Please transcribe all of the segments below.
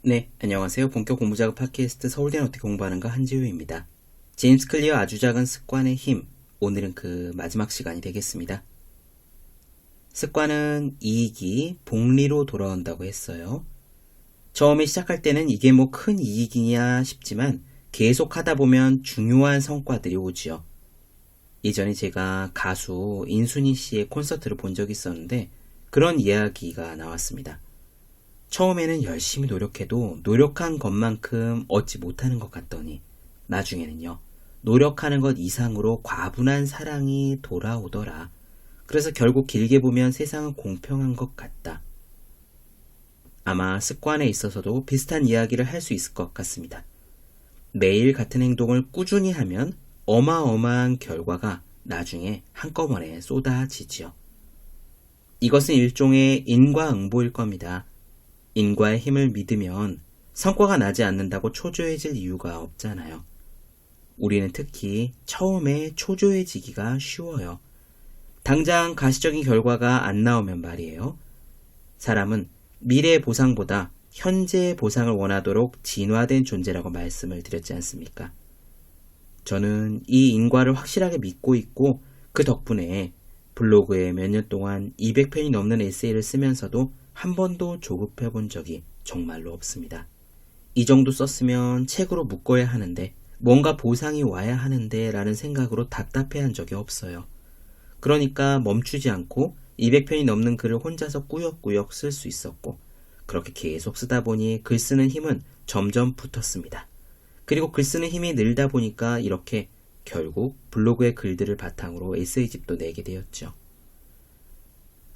네, 안녕하세요. 본격 공부작업 팟캐스트 서울대는 어떻게 공부하는가 한지우입니다. 제임스 클리어 아주 작은 습관의 힘, 오늘은 그 마지막 시간이 되겠습니다. 습관은 이익이 복리로 돌아온다고 했어요. 처음에 시작할 때는 이게 뭐 큰 이익이냐 싶지만 계속 하다 보면 중요한 성과들이 오지요. 예전에 제가 가수 인순이 씨의 콘서트를 본 적이 있었는데 그런 이야기가 나왔습니다. 처음에는 열심히 노력해도 노력한 것만큼 얻지 못하는 것 같더니 나중에는요, 노력하는 것 이상으로 과분한 사랑이 돌아오더라. 그래서 결국 길게 보면 세상은 공평한 것 같다. 아마 습관에 있어서도 비슷한 이야기를 할 수 있을 것 같습니다. 매일 같은 행동을 꾸준히 하면 어마어마한 결과가 나중에 한꺼번에 쏟아지지요. 이것은 일종의 인과응보일 겁니다. 인과의 힘을 믿으면 성과가 나지 않는다고 초조해질 이유가 없잖아요. 우리는 특히 처음에 초조해지기가 쉬워요. 당장 가시적인 결과가 안 나오면 말이에요. 사람은 미래 보상보다 현재 보상을 원하도록 진화된 존재라고 말씀을 드렸지 않습니까? 저는 이 인과를 확실하게 믿고 있고 그 덕분에 블로그에 몇 년 동안 200편이 넘는 에세이를 쓰면서도 한 번도 조급해 본 적이 정말로 없습니다. 이 정도 썼으면 책으로 묶어야 하는데, 뭔가 보상이 와야 하는데 라는 생각으로 답답해한 적이 없어요. 그러니까 멈추지 않고 200편이 넘는 글을 혼자서 꾸역꾸역 쓸 수 있었고, 그렇게 계속 쓰다 보니 글 쓰는 힘은 점점 붙었습니다. 그리고 글 쓰는 힘이 늘다 보니까 이렇게 결국 블로그의 글들을 바탕으로 에세이집도 내게 되었죠.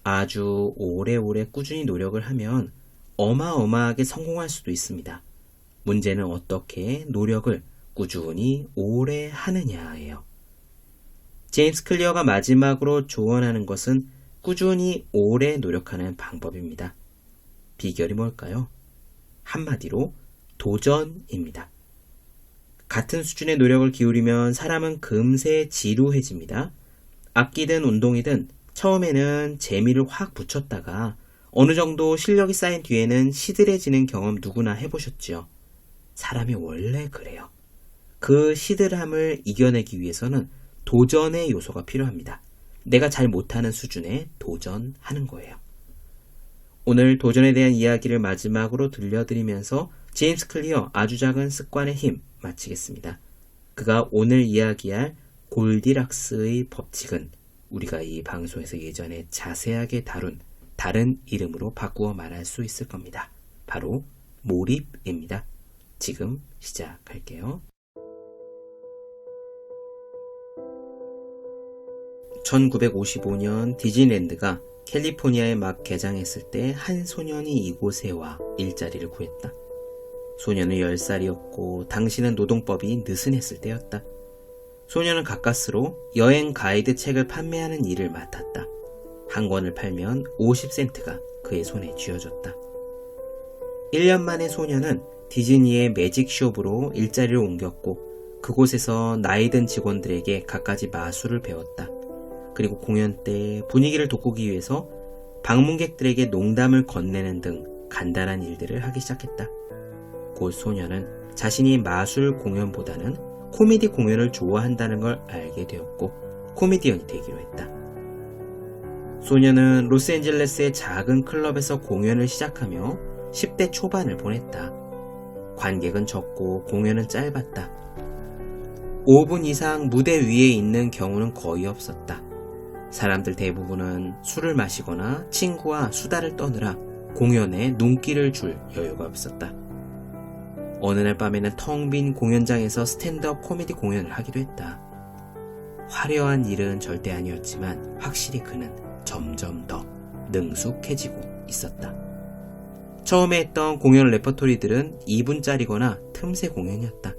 아주 오래오래 꾸준히 노력을 하면 어마어마하게 성공할 수도 있습니다. 문제는 어떻게 노력을 꾸준히 오래 하느냐예요. 제임스 클리어가 마지막으로 조언하는 것은 꾸준히 오래 노력하는 방법입니다. 비결이 뭘까요? 한마디로 도전입니다. 같은 수준의 노력을 기울이면 사람은 금세 지루해집니다. 악기든 운동이든 처음에는 재미를 확 붙였다가 어느 정도 실력이 쌓인 뒤에는 시들해지는 경험 누구나 해보셨죠? 사람이 원래 그래요. 그 시들함을 이겨내기 위해서는 도전의 요소가 필요합니다. 내가 잘 못하는 수준에 도전하는 거예요. 오늘 도전에 대한 이야기를 마지막으로 들려드리면서 제임스 클리어 아주 작은 습관의 힘 마치겠습니다. 그가 오늘 이야기할 골디락스의 법칙은 우리가 이 방송에서 예전에 자세하게 다룬 다른 이름으로 바꾸어 말할 수 있을 겁니다. 바로 몰입입니다. 지금 시작할게요. 1955년 디즈니랜드가 캘리포니아에 막 개장했을 때 한 소년이 이곳에 와 일자리를 구했다. 소년은 10살이었고 당시는 노동법이 느슨했을 때였다. 소년은 가까스로 여행 가이드 책을 판매하는 일을 맡았다. 한 권을 팔면 50센트가 그의 손에 쥐어졌다. 1년 만에 소년은 디즈니의 매직숍으로 일자리를 옮겼고 그곳에서 나이든 직원들에게 갖가지 마술을 배웠다. 그리고 공연 때 분위기를 돋구기 위해서 방문객들에게 농담을 건네는 등 간단한 일들을 하기 시작했다. 곧 소년은 자신이 마술 공연보다는 코미디 공연을 좋아한다는 걸 알게 되었고 코미디언이 되기로 했다. 소년은 로스앤젤레스의 작은 클럽에서 공연을 시작하며 10대 초반을 보냈다. 관객은 적고 공연은 짧았다. 5분 이상 무대 위에 있는 경우는 거의 없었다. 사람들 대부분은 술을 마시거나 친구와 수다를 떠느라 공연에 눈길을 줄 여유가 없었다. 어느 날 밤에는 텅 빈 공연장에서 스탠드업 코미디 공연을 하기도 했다. 화려한 일은 절대 아니었지만 확실히 그는 점점 더 능숙해지고 있었다. 처음에 했던 공연 레퍼토리들은 2분짜리거나 틈새 공연이었다.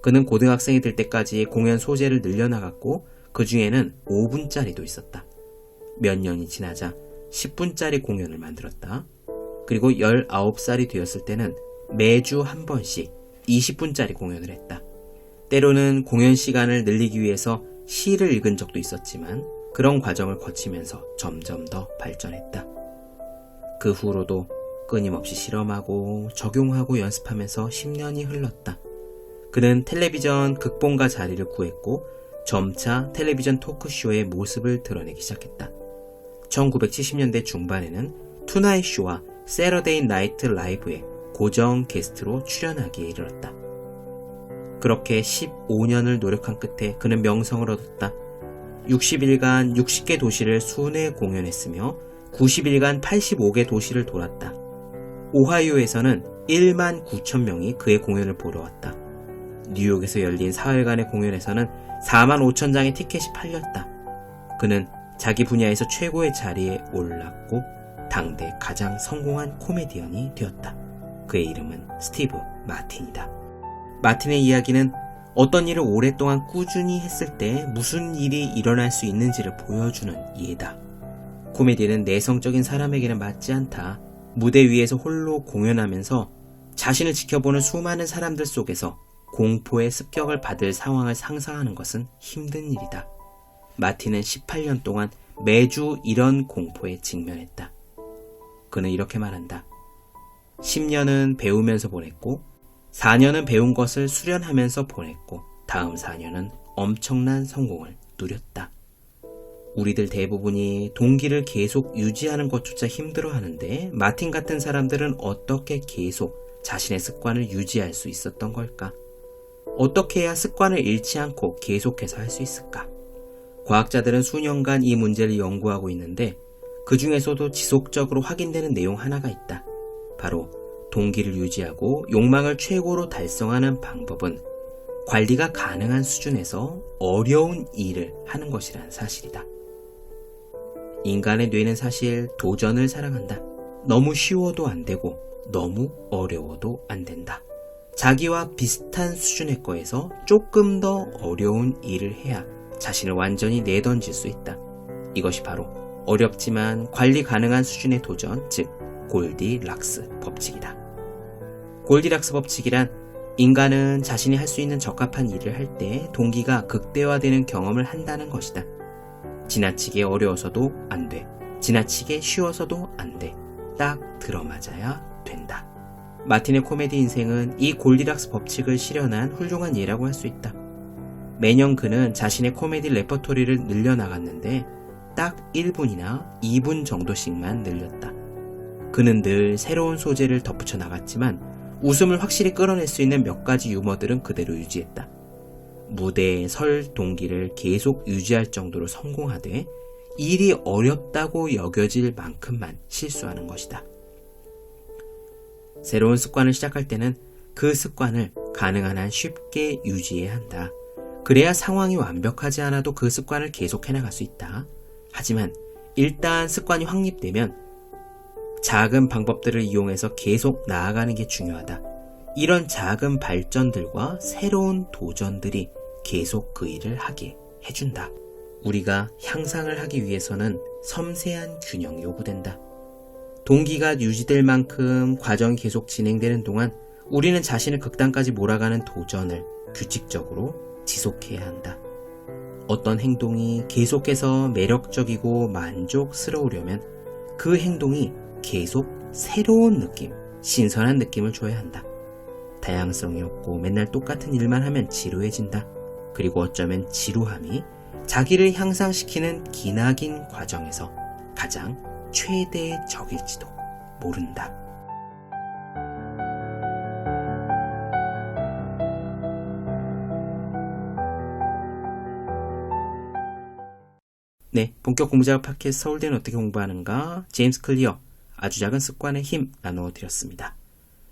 그는 고등학생이 될 때까지 공연 소재를 늘려나갔고 그 중에는 5분짜리도 있었다. 몇 년이 지나자 10분짜리 공연을 만들었다. 그리고 19살이 되었을 때는 매주 한 번씩 20분짜리 공연을 했다. 때로는 공연 시간을 늘리기 위해서 시를 읽은 적도 있었지만 그런 과정을 거치면서 점점 더 발전했다. 그 후로도 끊임없이 실험하고 적용하고 연습하면서 10년이 흘렀다. 그는 텔레비전 극본가 자리를 구했고 점차 텔레비전 토크쇼의 모습을 드러내기 시작했다. 1970년대 중반에는 투나잇 쇼와 세러데이 나이트 라이브에 고정 게스트로 출연하기에 이르렀다. 그렇게 15년을 노력한 끝에 그는 명성을 얻었다. 60일간 60개 도시를 순회 공연했으며 90일간 85개 도시를 돌았다. 오하이오에서는 1만 9천 명이 그의 공연을 보러 왔다. 뉴욕에서 열린 사흘간의 공연에서는 4만 5천 장의 티켓이 팔렸다. 그는 자기 분야에서 최고의 자리에 올랐고 당대 가장 성공한 코미디언이 되었다. 그의 이름은 스티브 마틴이다. 마틴의 이야기는 어떤 일을 오랫동안 꾸준히 했을 때 무슨 일이 일어날 수 있는지를 보여주는 예다. 코미디는 내성적인 사람에게는 맞지 않다. 무대 위에서 홀로 공연하면서 자신을 지켜보는 수많은 사람들 속에서 공포의 습격을 받을 상황을 상상하는 것은 힘든 일이다. 마틴은 18년 동안 매주 이런 공포에 직면했다. 그는 이렇게 말한다. 10년은 배우면서 보냈고 4년은 배운 것을 수련하면서 보냈고 다음 4년은 엄청난 성공을 누렸다. 우리들 대부분이 동기를 계속 유지하는 것조차 힘들어하는데 마틴 같은 사람들은 어떻게 계속 자신의 습관을 유지할 수 있었던 걸까? 어떻게 해야 습관을 잃지 않고 계속해서 할 수 있을까? 과학자들은 수년간 이 문제를 연구하고 있는데 그 중에서도 지속적으로 확인되는 내용 하나가 있다. 바로 동기를 유지하고 욕망을 최고로 달성하는 방법은 관리가 가능한 수준에서 어려운 일을 하는 것이라는 사실이다. 인간의 뇌는 사실 도전을 사랑한다. 너무 쉬워도 안 되고 너무 어려워도 안 된다. 자기와 비슷한 수준의 거에서 조금 더 어려운 일을 해야 자신을 완전히 내던질 수 있다. 이것이 바로 어렵지만 관리 가능한 수준의 도전, 즉 골디락스 법칙이다. 골디락스 법칙이란 인간은 자신이 할 수 있는 적합한 일을 할 때 동기가 극대화되는 경험을 한다는 것이다. 지나치게 어려워서도 안 돼. 지나치게 쉬워서도 안 돼. 딱 들어맞아야 된다. 마틴의 코미디 인생은 이 골디락스 법칙을 실현한 훌륭한 예라고 할 수 있다. 매년 그는 자신의 코미디 레퍼토리를 늘려나갔는데 딱 1분이나 2분 정도씩만 늘렸다. 그는 늘 새로운 소재를 덧붙여 나갔지만 웃음을 확실히 끌어낼 수 있는 몇 가지 유머들은 그대로 유지했다. 무대에 설 동기를 계속 유지할 정도로 성공하되 일이 어렵다고 여겨질 만큼만 실수하는 것이다. 새로운 습관을 시작할 때는 그 습관을 가능한 한 쉽게 유지해야 한다. 그래야 상황이 완벽하지 않아도 그 습관을 계속해 나갈 수 있다. 하지만 일단 습관이 확립되면 작은 방법들을 이용해서 계속 나아가는 게 중요하다. 이런 작은 발전들과 새로운 도전들이 계속 그 일을 하게 해준다. 우리가 향상을 하기 위해서는 섬세한 균형이 요구된다. 동기가 유지될 만큼 과정이 계속 진행되는 동안 우리는 자신을 극단까지 몰아가는 도전을 규칙적으로 지속해야 한다. 어떤 행동이 계속해서 매력적이고 만족스러우려면 그 행동이 계속 새로운 느낌, 신선한 느낌을 줘야 한다. 다양성이 없고 맨날 똑같은 일만 하면 지루해진다. 그리고 어쩌면 지루함이 자기를 향상시키는 기나긴 과정에서 가장 최대의 적일지도 모른다. 네, 본격 공부작업 팟캐스트 서울대는 어떻게 공부하는가? 제임스 클리어, 아주 작은 습관의 힘 나누어 드렸습니다.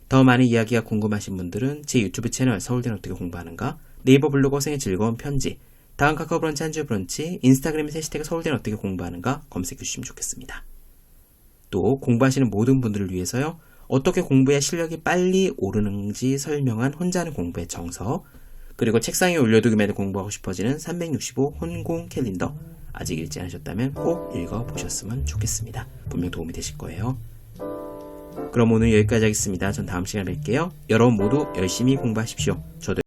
더 많은 이야기가 궁금하신 분들은 제 유튜브 채널 서울대는 어떻게 공부하는가, 네이버 블로그 생의 즐거운 편지, 다음 카카오 브런치 한주 브런치, 인스타그램에서 해시태그 서울대는 어떻게 공부하는가 검색해 주시면 좋겠습니다. 또 공부하시는 모든 분들을 위해서요, 어떻게 공부해야 실력이 빨리 오르는지 설명한 혼자 하는 공부의 정석, 그리고 책상에 올려두기만 공부하고 싶어지는 365 혼공 캘린더, 아직 읽지 않으셨다면 꼭 읽어보셨으면 좋겠습니다. 분명 도움이 되실 거예요. 그럼 오늘 여기까지 하겠습니다. 전 다음 시간에 뵐게요. 여러분 모두 열심히 공부하십시오. 저도